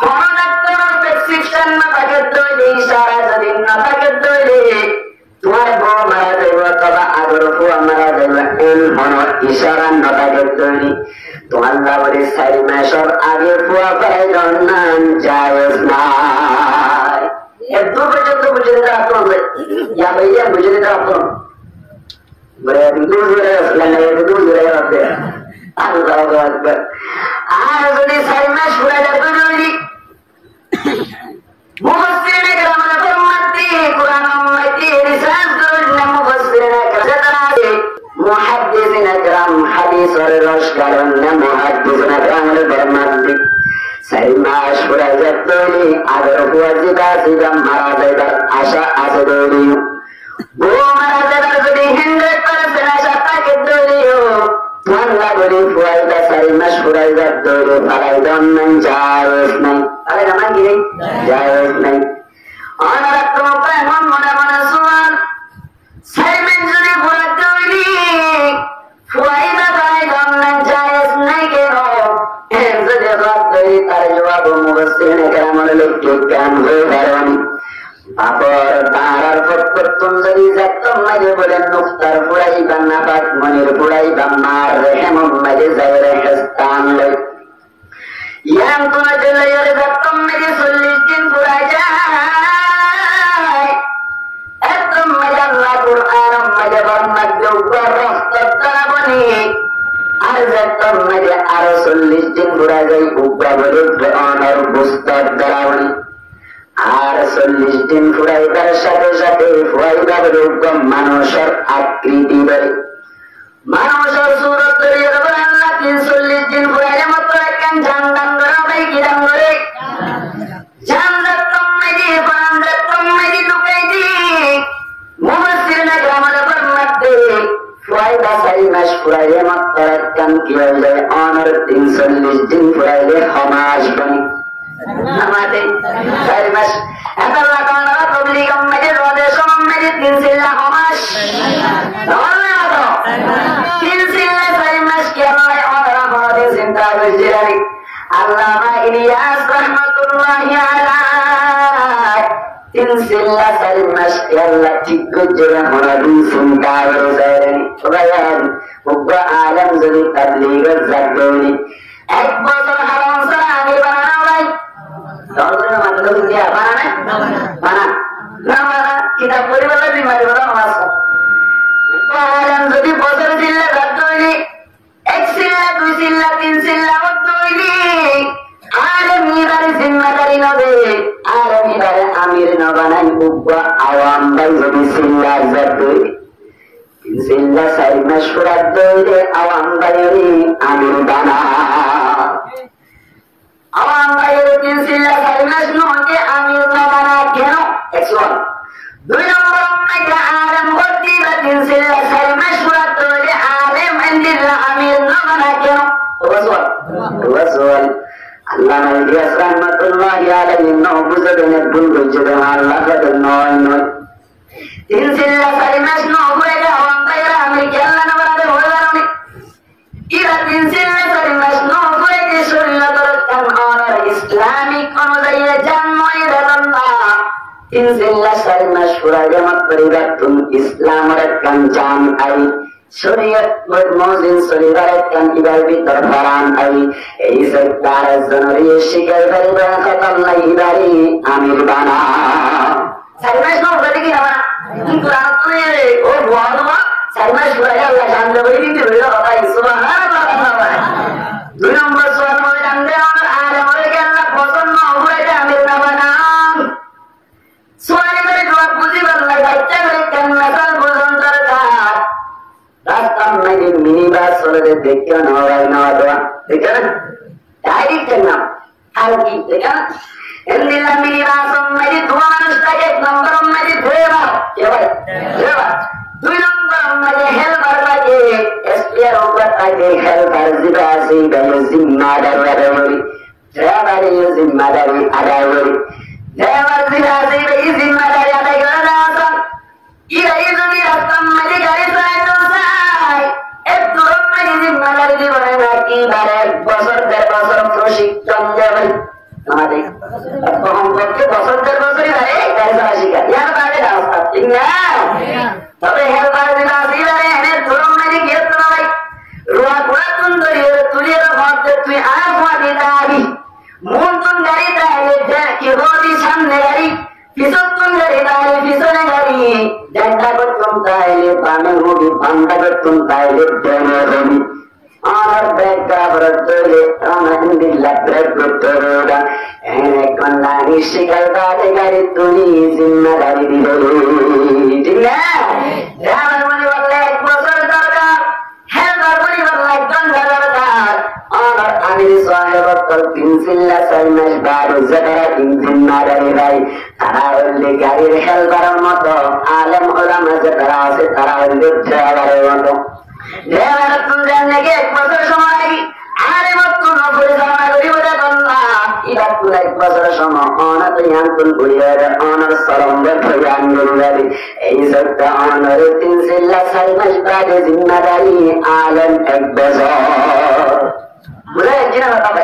কোনো ডাক্তারের প্রেসক্রিপশন না থাকে তৈরি, ইশারা যদি না থাকে তৈরি, তোমার বউ মারা যাইব অথবা আগর ফুয়া মারা যাইব, এন কোনো ইশারা না থাকে তৈরি, তোমার লাভরে 4 মাসের আগে ফুয়া পাই জন্নান জায়েজ নাই। একটু পর্যন্ত বুঝে দিতে আপনার ইয়া ভাইয়া বুঝে দিতে আপনার বলে দূর দূরে আসলেন, দূর দূরে আসবে। আল্লাহু আকবার। আর যদি 4 মাস পুরা যেত যদি মুফাসসিরিনে কেরামের ফরমাতে কুরআন উম্মতি রিসার্চ করলে মুফাসসিরিনে কেরাম মুহাদ্দিসিনে কেরাম হাদিসের রস কারণ না মুহাদ্দিসিনে কেরামের ফরমাতে 4 মাস পুরা যেত আগর ওয়াজিবা সিবা মারা যাইবার আশা আছে দৌড়ি বউ মারা যাবার যদি 100% আশা থাকে দৌড়িও মানলা বলি ফুয়াইটা 4 মাস পুরাই যাত দৌড়ে ফালাই দন নাই জায়েজ নাই। আরে আমার কি নেই জায়েজ নাই। অনারা কোনো প্রায় মনে মনে সুমান 4 মাস যদি পুরা দৌড়ি ফুয়াইটা ফালাই দন নাই জায়েজ নাই কেন? যদি রাত দৌড়ি তার জবাব মুফাসসিরিনে কেরামের লোককে জ্ঞান হয়ে পারেন। আপর তারার ফতকতুন যদি যাতম মাঝে বলেন নুক্তার ফুরাই বান্না পাক মনির ফুরাই বাম্মার রেহেমম মাঝে যাইরে হেস্তান লই ইয়াম তুনা চলে ইয়ারে যাতম মাঝে 40 দিন ফুরাই যায়। একদম মাঝে আল্লাহ কুরআন মাঝে বান্নার জৌবার রহমত তারাবনি আর যাতম মাঝে আরো 40 দিন ফুরাই যায় উব্বা বলে অনার বুস্তার দারাবনি আর 40 দিন ফুরাইবার সাথে সাথে ফুরাইবার রূপম মানুষের আকৃতি ধরে মানুষের সুরত ধরে আল্লাহ 40 দিন ফুরাইলে মাত্র একখান জানদান ধরা ভাই কিরাম ধরে জানদার তম্মাইদি বান্দার তম্মাইদি ঢুকাই দি মুফাসসিরিনে কেরামের ফরমাতে ফুরাইবা 4 মাস ফুরাইলে মাত্র একখান কি হয়ে যায় অনর 40 দিন ফুরাইলে সমাজ বনি আমাদের 4 মাস এখন লাগানো তবলিগ উম্মতের রোদে সম্মানিত 3 জিল্লা মাস ধরলে তো 3 জিল্লা 4 মাস কি আল্লাহ ওরা বড় চিন্তা করেছিলেন। আল্লামা ইলিয়াস রাহমাতুল্লাহি আলাইহি 3 জিল্লা 4 মাস কি আল্লাহ ঠিক করে ওরা চিন্তা করেছিলেন। সুবহান উব্বা আলম যদি তাবলীগের জাগনি 1 বছর হারাম ছাড়া আগে বানানো ভাই দরজা মাত্র দিয়া বানা বানা না বানা কিতাব পরিবারের বিমারি বলা মাস আলম যদি বছর জিল্লা রাতইলি 1 জিল্লা 2 জিল্লা 3 জিল্লা হতইলি আলম নিবারে জিম্মাদারি নবে আলম নিবারে আমির নবানাই উব্বা আওয়াম ভাই যদি জিল্লা জাতই জিল্লা 4 মাস পুরা দইলে আওয়াম ভাইরি আমির বানা আওয়াম ভাইয়ের 3 জিল্লা 4 মাস নয় আমির নবানা কেন? 1 2 নম্বর মাইকা আলম ভর্তি বা 3 জিল্লা 4 মাস পুরা দইলে আলেম আন্দিল্লা আমির নবানা কেন? ওয়াসওয়াল আল্লামা ইলিয়াস রাহমাতুল্লাহি আলাইহি নও বুঝবেন ভুল বুঝবে আল্লাহ কাদের নয় 3 জিল্লা 4 মাস নয় হয়ে গেল আওয়াম ভাইয়ের আমির কেল্লা নবানা হয়ে গেল ইরা 3 জিল্লা 4 মাস নয় হয়ে গেল শরীয়তের কানুন ইসলামিক অনুযায়ী জন্মই দিলেন না 3 জিল্লা 4 মাস পুরা জামাত পরিবর্তন ইসলামের কান জান আই শরীয়ত মজমুজিন শরীয়তের কান ইবার ভিতর ফরান আই এই সরকার জনরি শিকার করিবে খতম নাই ইবারি আমির বানা 4 মাস নয় বলে কি না কুরআন তো ও বড় 4 মাস পুরা আল্লাহ জানতে বলি দিতে হইল কথা সুবহানাল্লাহ 2 নম্বর সোয়াল মনে জানতে আমার আলেমরে কে আল্লাহ পছন্দ হয় আমির না বানান সোয়ালে করে জবাব বুঝিবার না বাচ্চা করে কেন মেসাল বুঝন দরকার রাস্তা মধ্যে মিনিবাস চলে দেখতে না হয় না দোয়া দেখেন ডাইরেক্ট কেন আর কি দেখেন এন্দিলা মিনিবাস মধ্যে দোয়া মানুষটাকে 1 নম্বর মধ্যে ধরেবা এবারে ধরেবা 2 নম্বর মধ্যে হেলবার লাগে এসপিআর ওপর থাকে হেলবার জিবাসি গায়ে জিম্মাদার রাবরি ড্রাইভারি জিম্মাদারি আদায়রি ড্রাইভার জিবাসি গায়ে জিম্মাদারি আদায় করে না আসল ইরা ইজনি রাস্তা মধ্যে গাড়ি চালাইতো চাই একটু মধ্যে জিম্মাদারি দিবেন না কি বারে 1 বছর 1.5 বছর প্রশিক্ষণ দেবেন আমাদের তখন পক্ষে বছর দেড় বছরই হয় গাড়ি শিকার ইয়ার বাইরে রাস্তা ঠিক না তবে হের বাইরে রাস্তায় এনে ধরুন মেরে গিয়ে তো ভাই রোয়া কোড়া তুন ধরিয়ে তুলিয়ে মধ্যে তুই আর মাটি দাবি মন তুন গাড়ি দাঁড়িয়ে দেখে বলি সামনে গাড়ি পিছন তুন গাড়ি দাঁড়িয়ে পিছনে গাড়ি দেখা করতুম তাইলে বামে হবি বান্দা করতুম তাইলে ডেমে হবি আমার ব্যাগ কাপড় তোলে আমার দিল্লা ব্যাগ তোরা এনে কন্যানি শিকার বাদে গাড়ি তুলি জিম্মাদারি দিল ঠিক না আমার মনে বললে 1 বছর দরকার হেলবার মনে বললে 1 ঘন্টা দরকার আমার আমির সাহেব তিনশিল্লা 4 মাস বারো যারা জিম্মাদারি ভাই তারা হলে গাড়ির হেলবার মতো আলেম ওলামা যারা আছে তারা হলে ড্রাইভারের মতো ড্রাইভার তুমি জানলে কি 1 বছর সময় লাগি আরে মত না পরিচালনা করি বলে বললা এবার তুই 1 বছর সময় অনাথ ইয়ান্তুল বুড়িয়ার অনার সরম বয়ান করবি এই সত্য অনার তিনশিল্লা 4 মাস বাদে জিম্মাদারি আলেম 1 বছর বুঝে জিনা বাবা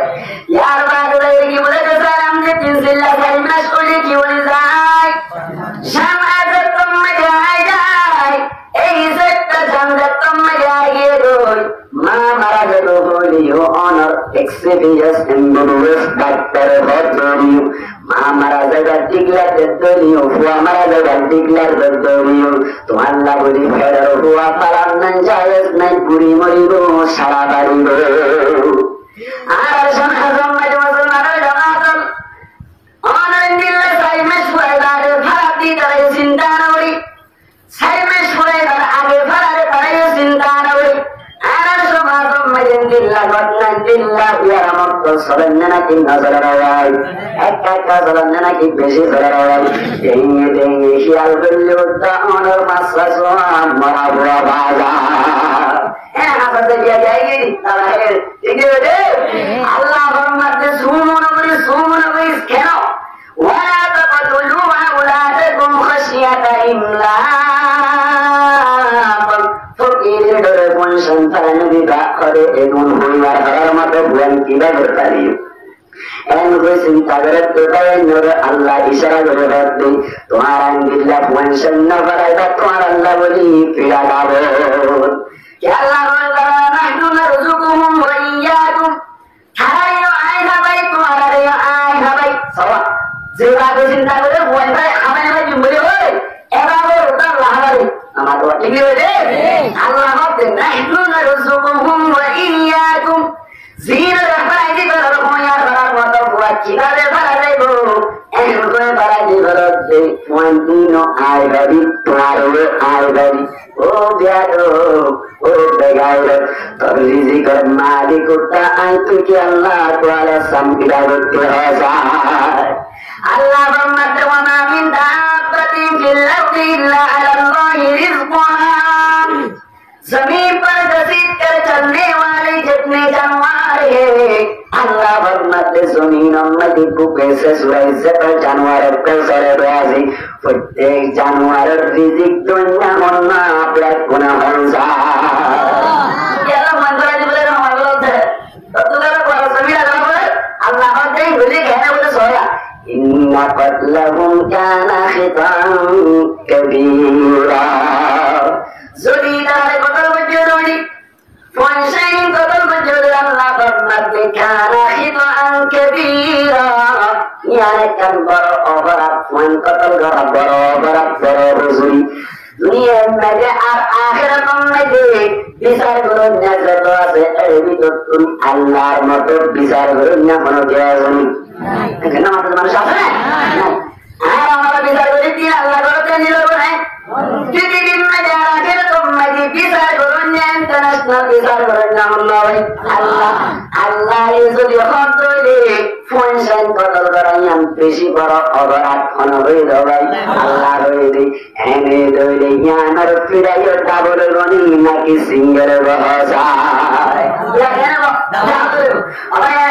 यार बात रही कि बोले तो सर हमने 3 मास कोली की बोली जाए शाम आज तुम मजा जाए এই সেটটা জানলে তুমি যাইয়ে রই মা মারা গেল বলিও অনার এক্সপেরিয়েন্স এমবিবিএস ডাক্তার হতরিও মা মারা যাবে টিকলা দেদরিও ফুয়া মারা যাবে টিকলা দেদরিও তো আল্লাহ বলি ফেরার ফুয়া পারান নাই জায়েজ নাই পুরি মরিব সারা বাড়িব আর সমাজম মাঝে মারা জানাতন অনার দিল্লা সাই মেশ পয়দারে ভারতী তারে চিন্তা নড়ি সাই মেশ পয়দার আগে ভারতে তারে চিন্তা নড়ি আর সমাজম মাঝে দিল্লা ঘটনা দিল্লা ইয়ার মত সরঞ্জনা কি নজর রাওয়াই একটা সরঞ্জনা নাকি বেশি ধরে রাওয়াই দেঙ্গে দেঙ্গে শিয়াল বললে উদ্দা অনার মাসা সোয়া মরা বুড়া বাজার হ্যাঁ হাসাতে গিয়ে যাইগি তারা আল্লাহ ফরমাতে সুমন করি কেন ওয়ালা তাকতুলু আওলাদাকুম খাশিয়াতা ইমলাক ফকিরের ডরে কোন সন্তান বিবাহ করে এমন হইবার হওয়ার মতো ভুয়ান কিভাবে পারি এন করে চিন্তা করে তোটাই নর আল্লাহ ইশারা করে রাখবে তোমার আঙ্গিল্লা ভুয়ান সৈন্য করাইবা তোমার আল্লাহ বলি পীড়া গাবো আল্লাহ নাহনু নারযুকুহুম ওয়া ইয়্যাকুম হারাইও আয়না ভাই তোমার আয়না ভাই সবা যেভাবে চিন্তা করে ভয় ভাই আমার ভাই বলে ওই এভাবে ওটা লাহারে আমার তো ঠিক হয়েছে আল্লাহ বলেন নাহনু নারযুকুহুম ওয়া ইয়্যাকুম জিনা রাখাই দি করার ভয়া করার মতো ভয় কিভাবে ভাড়া দেব এখন করে ভাড়া দিব রে পয়েন্টিনো আই ভাবি তোমার আই ভাবি ও বিয়ারো ও বেগাইরে তোর রিজিকের মালিক উঠা আই তুই কি আল্লাহ তাআলা সামকিরা করতে হয় আল্লাহ রহমতে ওয়া মা মিন দাব্বাতিন ফিল আরদি ইল্লা আলাল্লাহি রিজকুহা जमीन पर घसीट कर चलने वाले जितने जानवर हैं अल्लाह फरमाते जमीनों में दिखो कैसे सूरज से पर जानवर कैसे राजी प्रत्येक जानवर रिजिक दुनिया होना अपना गुनाह होगा क्या मंत्र जी बोले ना हमारे लोग थे तो तुम्हारा बड़ा जमीन अल्लाह ने बोले कहने बोले सोया इन्ना क़त्लहुम काना ख़ितान कबीरा জরিদারে কতল বজরুনি ফনশাইন কতল বজরুল আল্লাহ ফরমাতে কানা খিতান কবীরা ইয়ারে কান বড় অপরাধ মান কতল বড় অপরাধ বড় রজুরি দুনিয়ার মধ্যে আর আখিরাতের মধ্যে বিচার করুন না যত আছে এর ভিতর তুমি আল্লাহর মতো বিচার করুন না মনে দেওয়ানি এখানে আমাদের মানুষ আছে না আর আমরা বিচার করি কি আল্লাহ করতে নিরব নাই পৃথিবীর মধ্যে আর আখিরাতের মধ্যে বিচার করুন না ইন্টারন্যাশনাল বিচার করুন না আল্লাহ আল্লাহ যদি হতলে ফনশাইন কতল করাইয়াম বেশি বড় অপরাধ কোন হইল ভাই আল্লাহ হইলে এনে দইলে জ্ঞানের ফিরাইও ডাবল গনি নাকি সিঙ্গেল বহসায়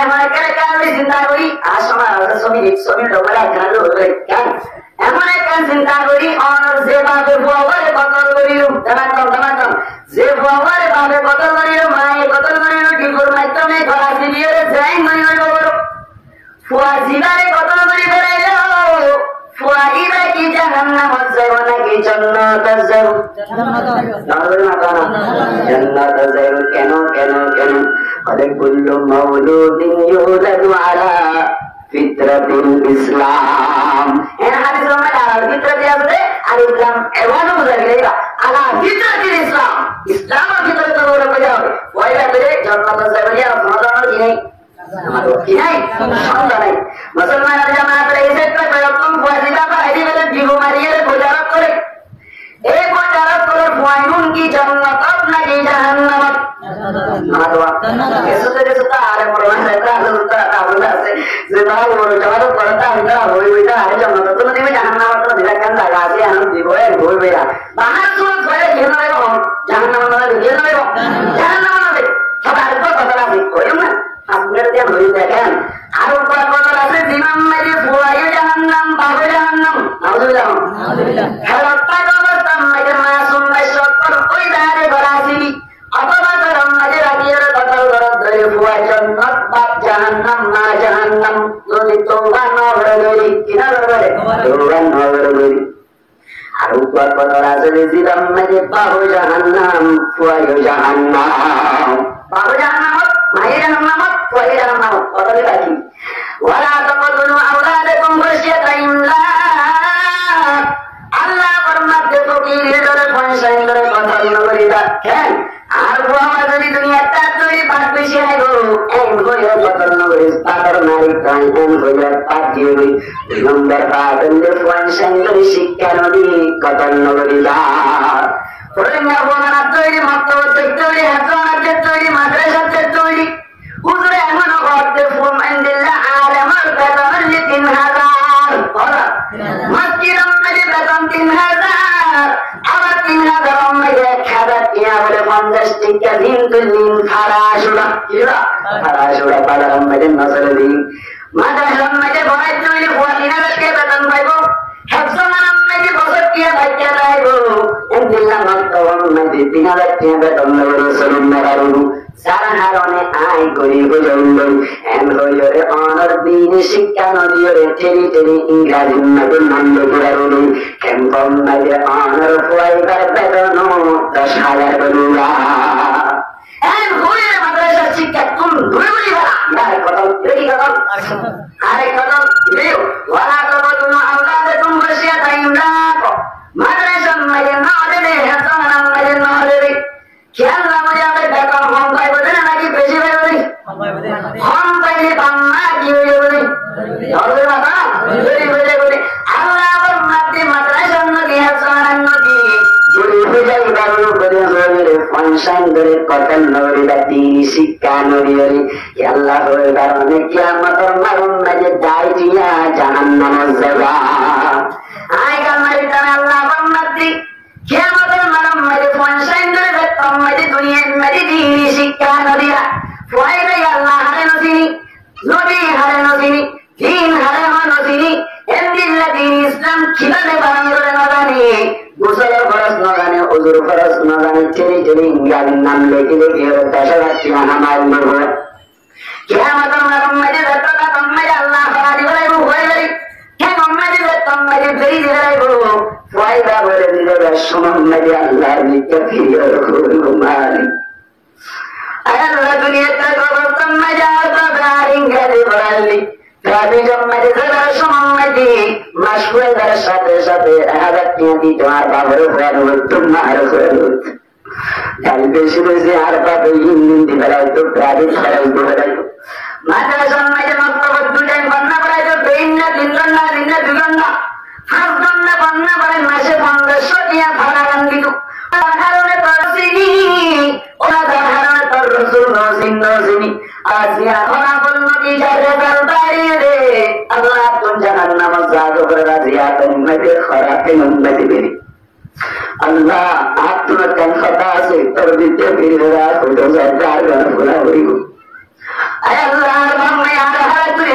আমার কাছে চিন্তা করি আসলে ছবি ডোবলা গান হইলে কেন এমন একটা চিন্তা করি অনর যেভাবে বাবার কতল করিল যে বাবার ভাবে কতল করিল মায়ের কতল করিল ডিপুর মাধ্যমে গলা চিনিয়ে যাই মনে হইল ফুয়া জিবারে কত করে বেড়াইলো ফুয়া ইবা কি জাহান্নামত যাইব নাকি জান্নাতে যাইব জান্নাতে যাইব কেন কেন কেন আরে কুল্লু মাউলুদিন ইউলাদু আলা ফিতরাতুল ইসলাম এর হাদিস মানে আলা ফিতরাতি আছে আর ইসলাম এমনও বোঝা গেল আলা ফিতরাতুল ইসলাম ইসলামের ভিতরে তো ওরা বোঝা হবে ওইটা বলে জান্নাতে যাইব না সমাধান কি নেই আমাদের কি নাই সন্দেহ নাই মুসলমানরা জামাত করে এসে প্রয়োজন ওয়াজিবা বা এই বলে জীবন মারিয়ে গোজারত করে এই গোজারত করে ফুয়াইনুন কি জান্নাত নাকি জাহান্নাম মারওয়া এসতে যেটা আরে বড় আছে তা আবুল আছে যে ভাই বড় জামাত করতে আমরা হইটা আরে জান্নাত তো দিবে জাহান্নাম তো দিলা কেন জায়গা আছে আনন্দ দিব এ হইবে না বাহার সুর ধরে ঘেরা হবে জাহান্নাম না ঘেরা হবে জাহান্নাম হবে সবাই তো কথা আছে কইম না আপনারা যে বই দেখেন আর উপর কথা আছে জিমাম মাঝে ফুয়ায়ে জাহান্নাম বাবা জাহান্নাম নাউজুবিল্লাহ হারাত্তা অবস্থা মাঝে মাসুম মাশকর ওই দারে বরাসিবি অথবা গরম মাঝে রাগিয়ে কথা ধরে ফুয়া জান্নাত বা জাহান্নাম না জাহান্নাম যদি তোবা না বলে কিনা বলে তোবা না বলে আর উপর কথা আছে জিমাম মাঝে বাবা জাহান্নাম ফুয়ায়ে জাহান্নাম বাবা জাহান্নাম মায়ের জাহান্নাম ফুয়ায়ে জাহান্নাম কথা দেখি ওয়ালা তাকুলু আওলাদাকুম খাশিয়াতা ইমলাক আল্লাহ ফরমাতে ফকিরের ধরে পয়সা ধরে কথা বলি দেখেন আর বুয়া যদি দুনিয়াটা তৈরি বাদ বেশি আইবো এম হইয়া কথা নগরি পাতর নারী প্রাণ এম হইয়া পাঠিয়ে নম্বর পাবেন পয়সা ধরে শিক্ষা নদী কথা নগরি দা পড়েনা বোনা তৈরি মক্তবে তৈরি হাতওয়াতে তৈরি মাদ্রাসাতে তৈরি হুজুরে এমন করতে ফুমাইন্দিল্লাহ আলামাল বেতন 3000 ওরা মসজিদের মধ্যে বেতন 3000 আবার 3000 মধ্যে 1000 টিয়া বলে 50 টাকা দিন দিন ফারাসুরা কিরা ফারাসুরা পাড়ার মধ্যে নজর দিন মাদ্রাসার মধ্যে বড়াই তৈরি হওয়া 3000 টাকা বেতন পাইবো হেফজমানের মধ্যে বছর টিয়া বাচ্চা পাইবো ইনদিল্লাহ মক্তবের মধ্যে 3000 টাকা বেতন রাসূলুল্লাহ সারা হারনে আই করি বুঝলই এম হইরে অনর দিন শিক্ষা নদিরে টেরি টেরি ইংরেজি মধ্যে নন্দ পুরারুনি কেমন মাঝে অনর ফুয়াইবার বেতন 10,000 বলুলা এম হইরে মাদ্রাসা শিক্ষা তুমি ধরে বলি না আরে কথা দেখি কথা আরে কথা দেও ওয়ালা তাকুলু আওলাদাকুম খাশিয়াতা ইমলাক মাদ্রাসা মাঝে না দেবে হাসানা মাঝে না দেবে খেয়াল রাখা যাবে দেখা হম পাইব না নাকি বেশি পাইব হম পাইলে বাংলা কি হয়ে যাবে ধরবে বাবা যদি হয়ে যাবে আল্লাহ আবার মাতে মাদ্রাসার নদী হাসানার নদী যদি হয়ে যাবে বাবু করে হয়ে ফাংশন ধরে কতল নদী দাতি শিক্ষা নদী আল্লাহ হয়ে কারণে কিয়ামতের মারুন মাঝে দাই দিয়া জাহান্নাম যাবা আই কামাই তার আল্লাহ আবার মাতে কিয়ামতের মারুন মাঝে ফাংশন ধরে তোমাদের দুনিয়ার মধ্যে দিন শিক্ষা নদিয়া ফুয়াইবে আল্লাহ হারে নসিনি নবী হারে নসিনি দিন হারে নসিনি এমদিল্লাহ দিন ইসলাম কিভাবে পালন করে না জানি গোসল ফরজ না জানে ওযুর ফরজ না জানে টেরি টেরি ইংরেজির নাম লেখে লেখে 10,000 টাকা হামাল মারব কিয়ামতের মধ্যে যতটা তোমাদের আল্লাহ ফারাদি বলে হয়ে যাবে কেন আমাদের তোমাদের বেরি যাইবো ফায়দা বলে দিলে সমন মধ্যে আল্লাহ নিকে ফিরে করলো মালিক আল্লাহ দুনিয়াতে গবতম মজাতা দারিঙ্গালি বলি কাবি জম্মারে যারা সমন মধ্যে মাসুয়েদার সাথে সাথে হাজারটি দিতে আর বাবরে ফেরত তোমার ফেরত কাল বেশি বেশি আর পাবে ইন্দিন দিবেলাই তো গাড়ি ফেরাই দিবেলাই মাদ্রাসার মধ্যে মক্তব দুটাই বন্যা পড়াই তো বেইন্না দিননা দিনে দুগন্না হাসদন্না বন্যা পড়ে মাসে 1500 টিয়া ভাড়া গান্দিত কারণে তরসিনি ওরা ধারণে তোর রাসূল নসিনি আসিয়া ধরা বলল কি যারে দরবারে রে আল্লাহ তুম জাহান্নাম জাগো করে রাজিয়া তুমকে খরাতে উম্মতি বেরি আল্লাহ আপনার কান খাতা আছে তোর দিতে ফিরে রাখো তো সরকার বলা হইব আল্লাহ বাম্মে আর হাত ধরে